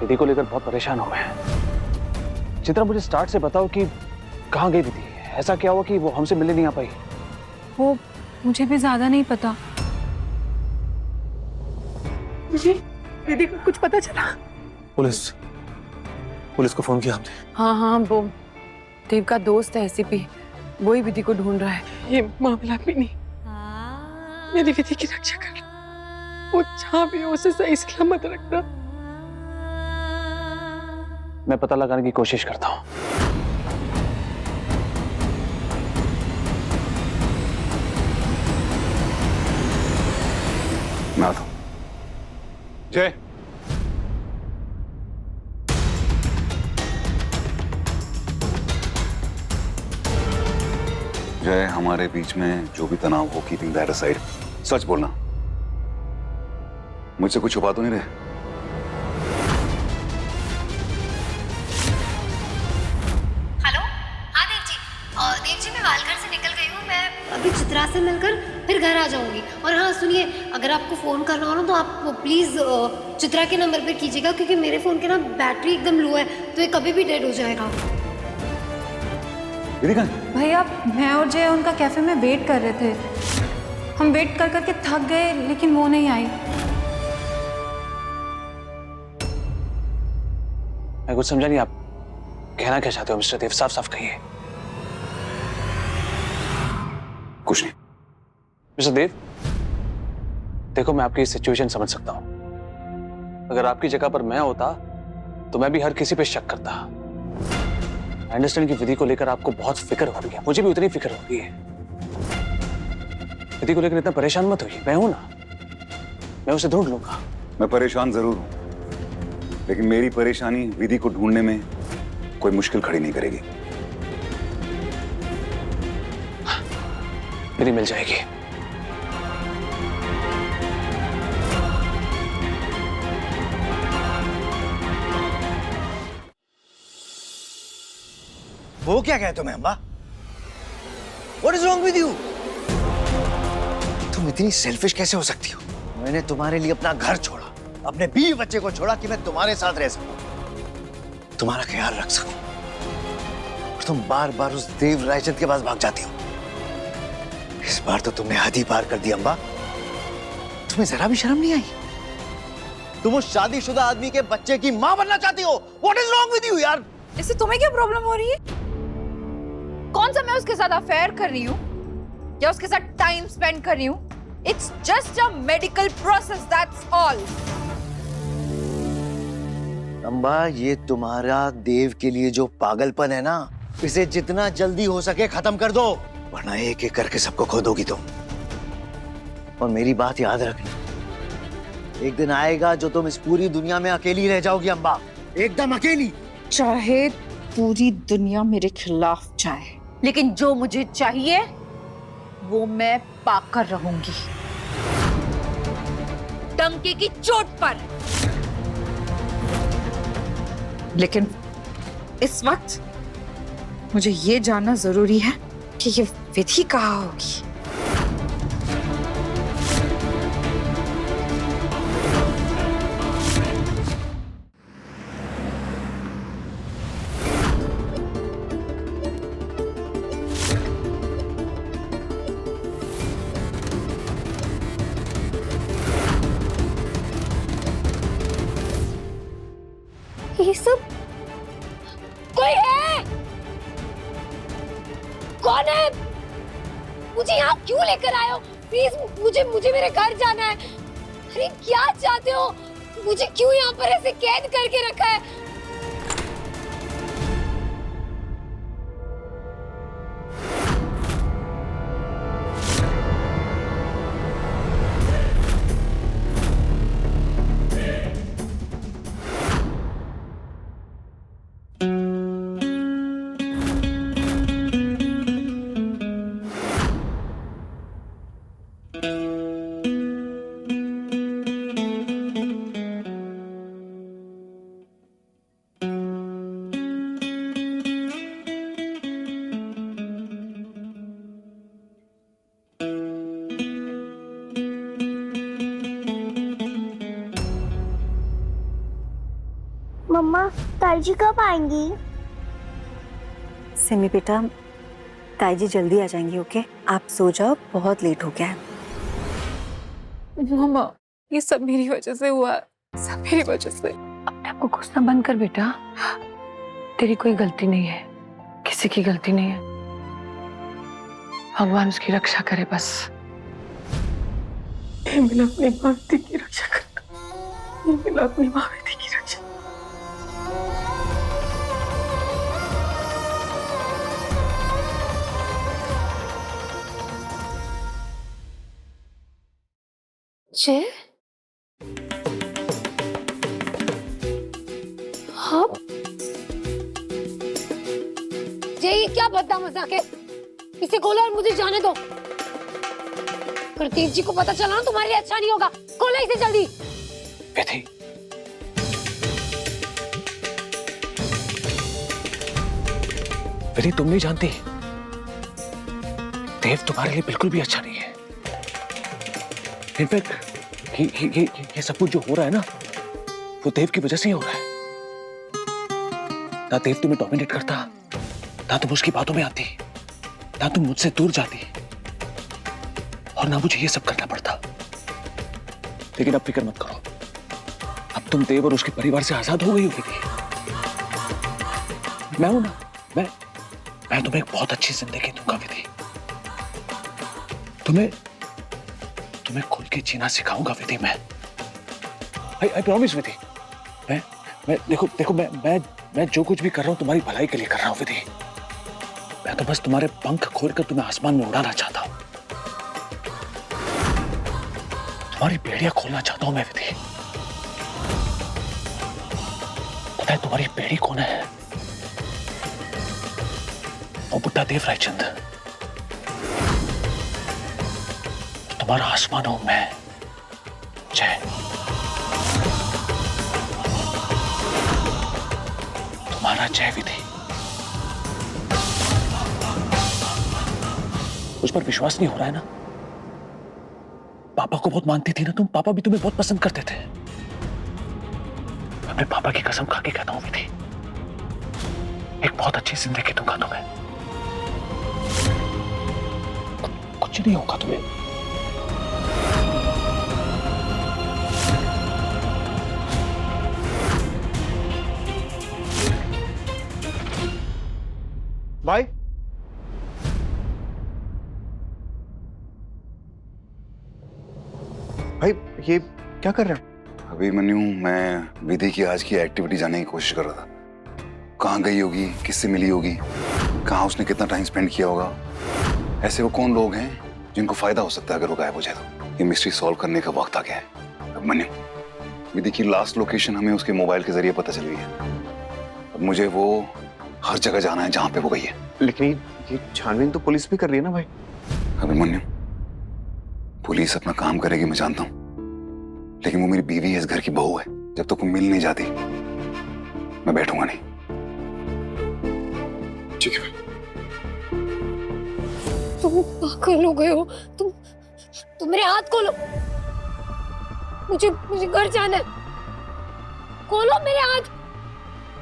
विधि को लेकर बहुत परेशान हूं मैं। चित्रा, मुझे स्टार्ट से बताओ कि कहाँ गई विधि? ऐसा क्या हुआ कि वो हमसे मिलने नहीं आ पाई? वो मुझे भी ज्यादा नहीं पता। विधि को कुछ पता चला? पुलिस को फोन किया हमने। हाँ, वो देव का दोस्त है एसीपी, वही विधि को ढूंढ रहा है। ये मामला भी नहीं, मेरी विधि की रक्षा कर, वो जहाँ भी हो उसे सही सलामत रखना। मैं पता लगाने की कोशिश करता हूँ। मैं आता हूँ। जय, जय, हमारे बीच में जो भी तनाव हो, कीपिंग दैट असाइड, सच बोलना। मुझसे कुछ छुपा तो नहीं रहे? हेलो, हाँ देव जी। देव जी, मैं वालघर से निकल गई हूँ। मैं अभी चित्रा से मिलकर फिर घर आ जाऊंगी। और हाँ सुनिए, अगर आपको फोन करना हो ना तो आप प्लीज चित्रा के नंबर पे कीजिएगा, क्योंकि मेरे फोन की ना बैटरी एकदम लो है, तो ये कभी भी डेड हो जाएगा। भैया, मैं और जय उनका कैफे में वेट कर रहे थे। हम वेट कर करके थक गए, लेकिन वो नहीं आई। मैं कुछ समझा नहीं, आप कहना क्या चाहते हो मिस्टर देव? साफ साफ कहिए। कुछ नहीं। मिस्टर देव, देखो, मैं आपकी सिचुएशन समझ सकता हूं। अगर आपकी जगह पर मैं होता तो मैं भी हर किसी पे शक करता। आई अंडरस्टैंड कि विधि को लेकर आपको बहुत फिक्र हो रही है, मुझे भी उतनी फिक्र हो रही है। विधि को लेकर इतना परेशान मत होइए, मैं हूं ना, मैं उसे ढूंढ लूंगा। मैं परेशान जरूर हूं, लेकिन मेरी परेशानी विधि को ढूंढने में कोई मुश्किल खड़ी नहीं करेगी। विधि मिल जाएगी। वो क्या कहते हो Amba? What is wrong with you? तुम इतनी सेल्फिश कैसे हो सकती हो? मैंने तुम्हारे लिए अपना घर छोड़ा, अपने बीवी बच्चे को छोड़ा कि मैं तुम्हारे साथ रह सकूं, तुम्हारा ख्याल रख सकूं। और तुम बार बार उस देव रायचंद के पास भाग जाती हो। इस बार तो तुमने हद ही पार कर दी अम्बा। तुम्हें जरा भी शर्म नहीं आई? तुम उस शादीशुदा आदमी के बच्चे की मां बनना चाहती हो। What is wrong with you यार? इससे तुम्हें क्या प्रॉब्लम हो रही है? कौन सा मैं उसके साथ अफेयर कर रही हूँ या उसके साथ टाइम स्पेंड कर रही हूँ? It's just a medical process, that's all. Amba, ये तुम्हारा देव के लिए जो पागलपन है ना, इसे जितना जल्दी हो सके खत्म कर दो, वरना एक एक करके सबको खो दोगी तुम। और मेरी बात याद रखना, एक दिन आएगा जो तुम इस पूरी दुनिया में अकेली रह जाओगी अम्बा, एकदम अकेली। चाहे पूरी दुनिया मेरे खिलाफ जाए, लेकिन जो मुझे चाहिए वो मैं पाकर रहूंगी, डंके की चोट पर। लेकिन इस वक्त मुझे ये जानना जरूरी है कि ये विधि कहाँ होगी। ये सब कोई है? कौन है? मुझे यहाँ क्यों लेकर आए हो? प्लीज मुझे मेरे घर जाना है। अरे क्या चाहते हो? मुझे क्यों यहाँ पर ऐसे कैद करके रखा है? मम्मा ताई जी कब आएंगी? सिमी बेटा, ताई जी जल्दी आ जाएंगी। ओके, आप सो जाओ, बहुत लेट हो गया है। मम्मा ये सब मेरी वजह से हुआ, सब मेरी वजह से। अपने आप को गुस्सा बंद कर बेटा, तेरी कोई गलती नहीं है, किसी की गलती नहीं है। भगवान उसकी रक्षा करे बस। मिला अपनी माँ बेटी की रक्षा करना, मिला अपनी माँ बेटी की रक्षा। जय, हाँ जय, ये क्या बदला मजाक है? इसे खोलो और मुझे जाने दो। अगर देव जी को पता चला ना तुम्हारे लिए अच्छा नहीं होगा। खोलो इसे जल्दी। विधि, विधि तुम नहीं जानती, देव तुम्हारे लिए बिल्कुल भी अच्छा नहीं है। इनफैक्ट ये सब कुछ जो हो रहा है ना, वो देव की वजह से ही हो रहा है। ना देव तुम्हें डोमिनेट करता, ना तुम उसकी बातों में आती, ना तुम मुझसे दूर जाती, और ना मुझे ये सब करना पड़ता। लेकिन अब फिक्र मत करो, अब तुम देव और उसके परिवार से आजाद हो गई हो। मैं हूं ना, मैं तुम्हें एक बहुत अच्छी जिंदगी दूंगा विधि। तुम्हें खुल के जीना सिखाऊंगा विधि। मैं आई प्रॉमिस विधि। मैं देखो मैं जो कुछ भी कर रहा हूं तुम्हारी भलाई के लिए कर रहा हूं विधि। मैं तो बस तुम्हारे पंख खोलकर तुम्हें आसमान में उड़ाना चाहता हूं, तुम्हारी बेड़ियां खोलना चाहता हूं मैं विधि। पता है तुम्हारी बेड़ी कौन है? वो बुड्ढा देव रायचंद। तुम्हारा आसमान हूं मैं, जय। तुम्हारा जय विधि। मुझ पर विश्वास नहीं हो रहा है ना? पापा को बहुत मानती थी ना तुम, पापा भी तुम्हें बहुत पसंद करते थे। मैं अपने पापा की कसम खा के कहता हूं विधि, एक बहुत अच्छी जिंदगी दूंगा तुम्हें। कुछ नहीं होगा तुम्हें। भाई, भाई ये क्या कर रहे हो? अभिमन्यु, मैं विधि की आज की एक्टिविटी जानने की कोशिश कर रहा था। कहाँ गई होगी, किससे मिली होगी, कहाँ उसने कितना टाइम स्पेंड किया होगा, ऐसे वो कौन लोग हैं जिनको फायदा हो सकता है अगर वो गायब हो जाए तो। ये मिस्ट्री सॉल्व करने का वक्त आ गया है। अभिमन्यु, विधि की लास्ट लोकेशन हमें उसके मोबाइल के जरिए पता चल गई है। अब मुझे वो हर जगह जाना है जहां पे वो गई है। लेकिन ये छानबीन तो पुलिस भी कर रही है ना भाई। अभिमन्यु, पुलिस अपना काम करेगी मैं जानता हूं, लेकिन वो मेरी बीवी है, इस घर की बहू है। जब तक वो मिल नहीं जाती मैं बैठूंगा नहीं। ठीक है। तुम पागल हो गए हो। तुम मेरे हाथ खोलो। मुझे घर जाना है। खोलो मेरे हाथ।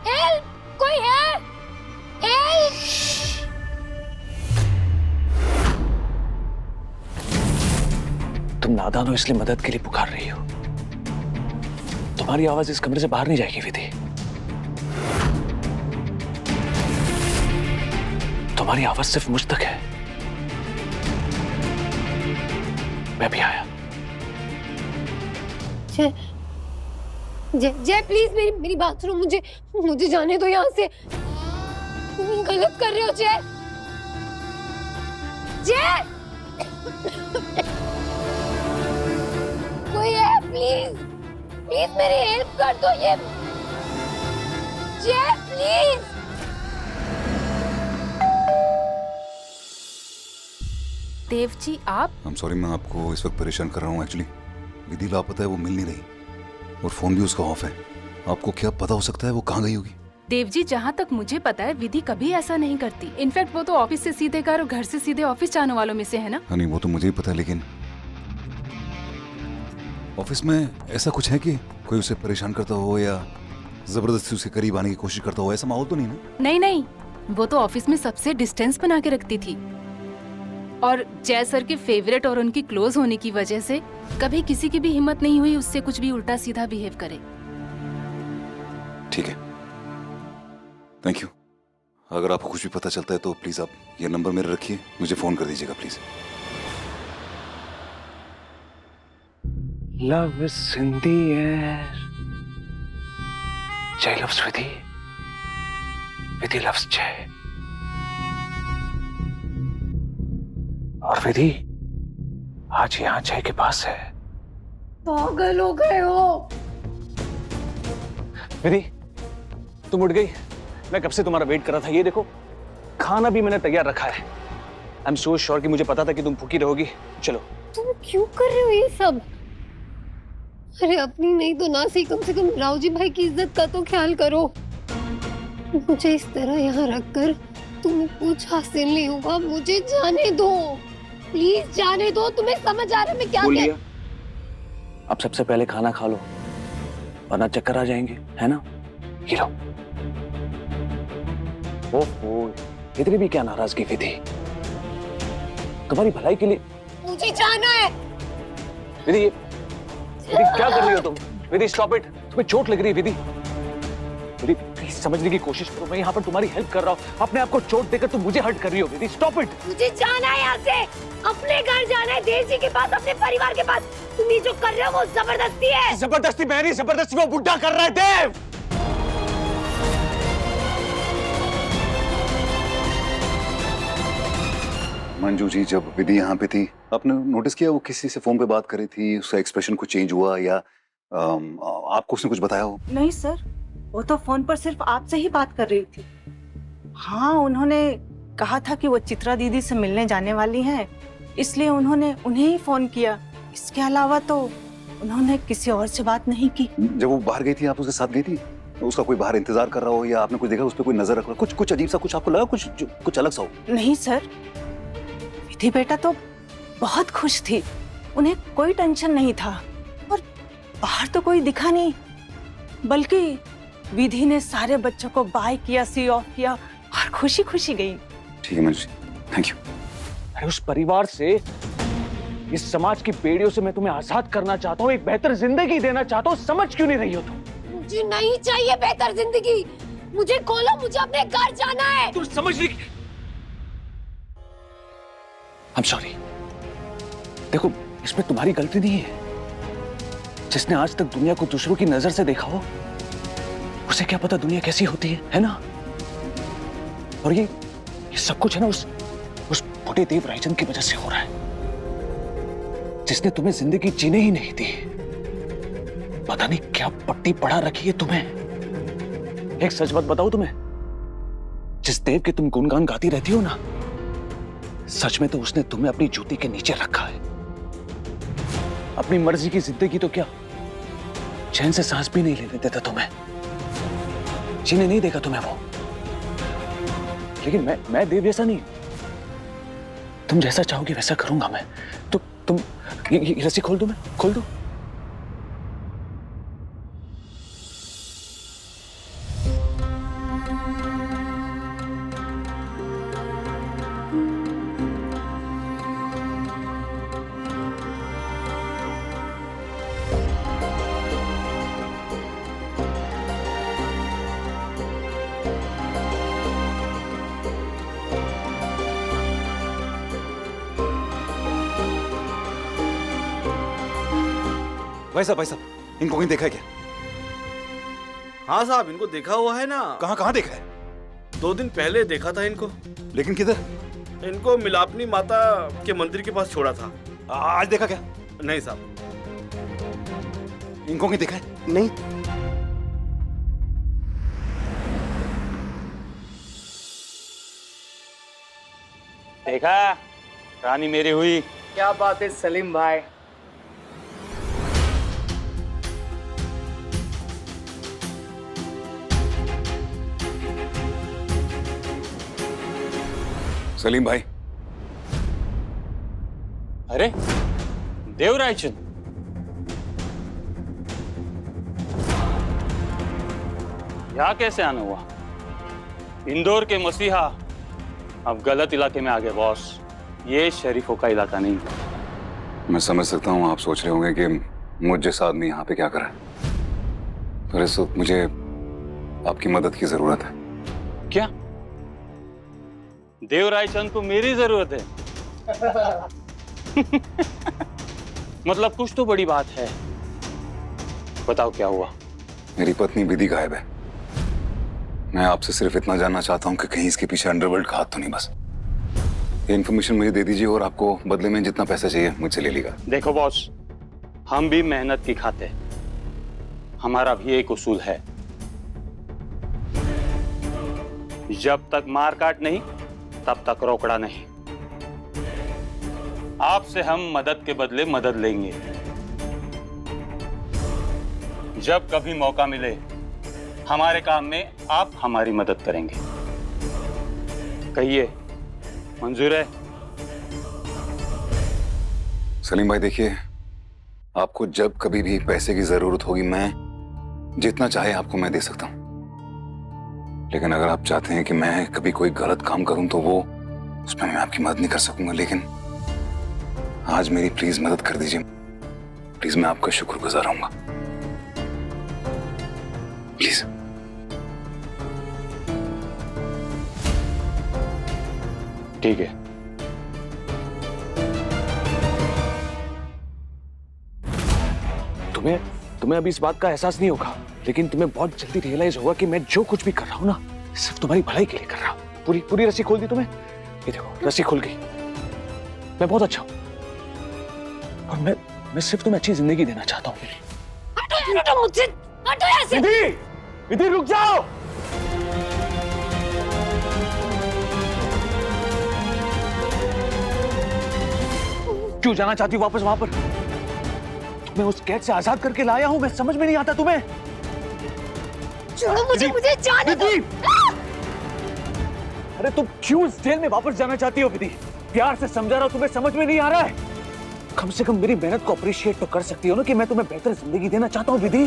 हेल्प, कोई है? हेल्प। तुम नादान हो इसलिए मदद के लिए पुकार रही हो। तुम्हारी आवाज इस कमरे से बाहर नहीं जाएगी विधि। तुम्हारी आवाज सिर्फ मुझ तक है। मैं भी आया। जय प्लीज मेरी बात सुनो। मुझे जाने दो यहाँ से। तुम गलत कर रहे हो जय। कोई है? प्लीज मेरी हेल्प कर दो। ये जय प्लीज। देव जी आप? I'm sorry, मैं आपको इस वक्त परेशान कर रहा हूँ। एक्चुअली विधि लापता है, वो मिल नहीं रही और फोन भी उसका ऑफ है। आपको क्या पता हो सकता है वो कहाँ गई होगी? देव जी, जहाँ तक मुझे पता है विधि कभी ऐसा नहीं करती। इनफैक्ट वो तो ऑफिस से सीधे घर और घर से सीधे ऑफिस जाने वालों में से है ना। नहीं, वो तो मुझे ही पता है, लेकिन ऑफिस में ऐसा कुछ है कि कोई उसे परेशान करता हो या जबरदस्ती उसके करीब आने की कोशिश करता हो, ऐसा माहौल तो नहीं ना? नहीं नहीं, वो तो ऑफिस में सबसे डिस्टेंस बना के रखती थी, और जय सर के फेवरेट और उनकी क्लोज होने की वजह से कभी किसी की भी हिम्मत नहीं हुई उससे कुछ भी उल्टा सीधा बिहेव करे। ठीक है, थैंक यू। अगर आपको कुछ भी पता चलता है तो प्लीज आप ये नंबर मेरे रखिए, मुझे फोन कर दीजिएगा please. Love is in the air, जय लव्स विधि, विधि लव्स जय, और विधि आज यहाँ जय के पास है। पागल हो गए हो? विधि तुम उठ गई, मैं कब से तुम्हारा वेट कर रहा था। ये देखो खाना भी मैंने तैयार रखा है। आई एम सो श्योर कि मुझे पता था कि तुम भूखी रहोगी। चलो। तुम क्यों कर रहे हो ये सब? अरे अपनी नहीं तो ना सही, कम से कम रावजी भाई की इज्जत का तो ख्याल करो। मुझे इस तरह यहाँ रखकर तुम्हें कुछ हासिल नहीं होगा, मुझे जाने दो, प्लीज जाने दो। तुम्हें समझ आ रहा है मैं क्या बोलिए, अब सबसे पहले खाना खा लो वरना चक्कर आ जाएंगे, है ना? ये लो। ओहो, इतनी भी क्या नाराजगी विधि? तुम्हारी भलाई के लिए मुझे जाना है। विधि, विधि क्या कर रही हो तुम? विधि स्टॉप इट, तुम्हें चोट लग रही है विधि। विधि प्लीज समझने की कोशिश करो, मैं यहाँ पर तुम्हारी हेल्प कर रहा हूँ, अपने आप को चोट देकर तुम मुझे हर्ट कर रही हो। विधि स्टॉप इट। मुझे जाना है यहाँ से, अपने घर जाना है, देव जी के पास, अपने परिवार के पास। तुम ये जो कर रहे हो वो जबरदस्ती है। जबरदस्ती मैं नहीं, जबरदस्ती वो बुड्ढा कर रहा है देव। मंजू जी, जब विधि यहाँ पे थी आपने नोटिस किया वो किसी से फोन पे बात कर रही थी, उसका एक्सप्रेशन कुछ चेंज हुआ या आपको उसने कुछ बताया हो? नहीं सर, वो तो फोन पर सिर्फ आपसे ही बात कर रही थी। हाँ, उन्होंने कहा था कि वो चित्रा दीदी से मिलने जाने वाली हैं, इसलिए उन्होंने उन्हें ही फोन किया। इसके अलावा तो उन्होंने किसी और से बात नहीं की। जब वो बाहर गई थी आप उसके साथ गई थी? तो उसका कोई बाहर इंतजार कर रहा हो या आपने कुछ देखा, उस पर कोई नजर रख रहा, कुछ अजीब सा कुछ आपको लगा, कुछ अलग सा हो? नहीं सर, विधि बेटा तो बहुत खुश थी, उन्हें कोई टेंशन नहीं था, और बाहर तो कोई दिखा नहीं, बल्कि विधि ने सारे बच्चों को बाय किया, सी ऑफ किया और खुशी खुशी गई। ठीक है मंजू, थैंक यू। अरे उस परिवार से, इस समाज की बेड़ियों से मैं तुम्हें आजाद करना चाहता हूँ, एक बेहतर जिंदगी देना चाहता हूँ, समझ क्यों नहीं रही हो तुम? मुझे नहीं चाहिए बेहतर जिंदगी, मुझे खोलो, मुझे अपने घर जाना है। तुम समझ नहीं। I'm sorry। देखो इसमें तुम्हारी गलती नहीं है। जिसने आज तक दुनिया को दूसरों की नजर से देखा हो, उसे क्या पता दुनिया कैसी होती है ना? और ये सब कुछ है ना उस बूढ़े देव रायचंद की वजह से हो रहा है, जिसने तुम्हें जिंदगी जीने ही नहीं दी। पता नहीं क्या पट्टी पढ़ा रखी है तुम्हें। एक सच बात बताओ तुम्हें, जिस देव के तुम गुणगान गाती रहती हो ना, सच में तो उसने तुम्हें अपनी जूती के नीचे रखा है। अपनी मर्जी की जिंदगी तो क्या, चैन से सांस भी नहीं लेने देता तुम्हें, जीने नहीं देगा तुम्हें वो। लेकिन मैं देव जैसा नहीं, तुम जैसा चाहोगे वैसा करूंगा मैं। तो तुम ये रस्सी खोल दो, मैं खोल दो। भाई साहब, इनको कहीं देखा है क्या? हाँ साहब, इनको देखा हुआ है ना। कहाँ देखा है? 2 दिन पहले देखा था इनको। लेकिन किधर? इनको मिलापनी माता के मंदिर के पास छोड़ा था। आज देखा क्या? नहीं साहब। इनको कहीं देखा है? नहीं। देखा, रानी मेरी हुई। क्या बात है सलीम भाई। सलीम भाई। अरे देवरायचंद, यहाँ कैसे आना हुआ? इंदौर के मसीहा अब गलत इलाके में आ गए बॉस। ये शरीफों का इलाका नहीं। मैं समझ सकता हूँ आप सोच रहे होंगे कि मुझ जैसा आदमी यहाँ पे क्या कर रहा है, पर इस वक्त मुझे आपकी मदद की जरूरत है। क्या देवराय चंद को मेरी जरूरत है? मतलब कुछ तो बड़ी बात है। बताओ क्या हुआ? मेरी पत्नी विधि गायब है। मैं आपसे सिर्फ इतना जानना चाहता हूँ कि कहीं इसके पीछे अंडरवर्ल्ड का हाथ तो नहीं। बस ये इन्फॉर्मेशन मुझे दे दीजिए और आपको बदले में जितना पैसा चाहिए मुझसे ले लीजिएगा। देखो बॉस, हम भी मेहनत की खाते, हमारा भी एक उसूल है, जब तक मार काट नहीं तब तक रोकड़ा नहीं। आपसे हम मदद के बदले मदद लेंगे। जब कभी मौका मिले हमारे काम में आप हमारी मदद करेंगे। कहिए मंजूर है? सलीम भाई देखिए, आपको जब कभी भी पैसे की जरूरत होगी मैं जितना चाहे आपको मैं दे सकता हूं, लेकिन अगर आप चाहते हैं कि मैं कभी कोई गलत काम करूं तो वो उसमें मैं आपकी मदद नहीं कर सकूंगा। लेकिन आज मेरी प्लीज मदद कर दीजिए, प्लीज। मैं आपका शुक्रगुजार रहूंगा, प्लीज। ठीक है। तुम्हें अभी इस बात का एहसास नहीं होगा, लेकिन तुम्हें बहुत जल्दी रियलाइज होगा कि मैं जो कुछ भी कर रहा हूं ना सिर्फ तुम्हारी भलाई के लिए कर रहा हूं। पूरी रस्सी खोल दी तुम्हें? ये देखो रस्सी खुल गई। मैं बहुत अच्छा हूं और मैं सिर्फ तुम्हें अच्छी जिंदगी देना चाहता हूं। विधि रुक जाओ। क्यों जाना चाहती हो वापस वहां पर? तुम्हें उस कैद से आजाद करके लाया हूं मैं, समझ में नहीं आता तुम्हें? छोड़ो मुझे जाने दो। अरे तुम क्यों इस जेल में वापस जाना चाहती हो विधि? प्यार से समझा रहा हूं, तुम्हें समझ में नहीं आ रहा है? कम से कम मेरी मेहनत को अप्रिशिएट तो कर सकती हो ना कि मैं तुम्हें बेहतर जिंदगी देना चाहता हूं विधि।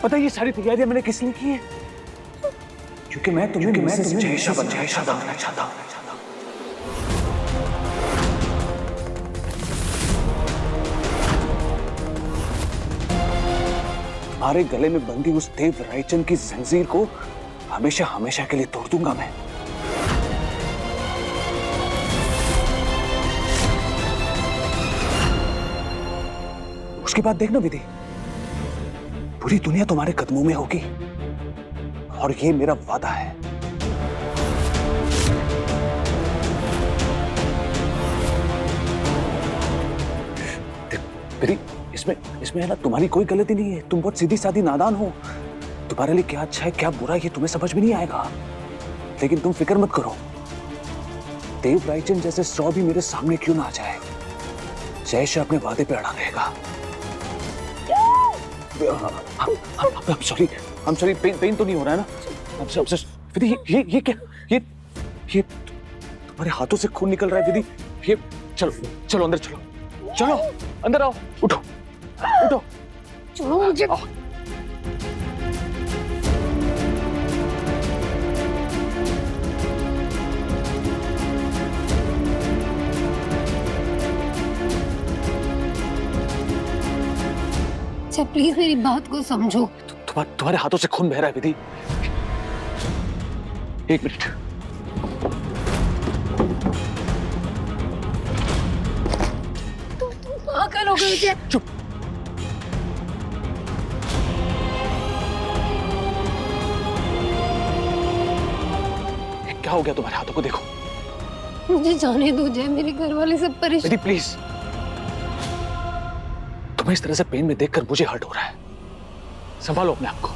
पता है ये सारी तैयारियां मैंने किस लिए की है? क्योंकि मैं तुम्हें जयेशा बनना चाहता हूं। तुम्हारे गले में बंधी उस देव रायचंद की जंजीर को हमेशा हमेशा के लिए तोड़ दूंगा मैं। उसके बाद देखना विधि, पूरी दुनिया तुम्हारे कदमों में होगी और ये मेरा वादा है। विधि, इसमें है ना तुम्हारी कोई गलती नहीं है। तुम बहुत सीधी सादी नादान हो। तुम्हारे लिए क्या अच्छा है क्या बुरा ये तुम्हें समझ में नहीं आएगा। लेकिन तुम फिक्र मत करो, देव रायचंद जैसे 100 भी मेरे सामने क्यों ना आ जाए, जयेश अपने वादे पे अड़ा रहेगा। I'm sorry, पेन तो नहीं हो रहा है ना? विधि ये क्या? ये तुम्हारे हाथों से खून निकल रहा है विधि। ये चलो अंदर चलो अंदर आओ। उठो छोड़ो मुझे। अच्छा प्लीज मेरी बात को समझो। तुम्हारे हाथों से खून बह रहा है विधि। एक मिनट। तुम पागल हो गए मुझे। चुप। क्या हो गया तुम्हारे हाथों को? देखो मुझे जाने दो जय, मेरे घर वाले सब परेशान। विधि प्लीज, तुम्हें इस तरह से पेन में देखकर मुझे हर्ट हो रहा है। संभालो अपने आप को।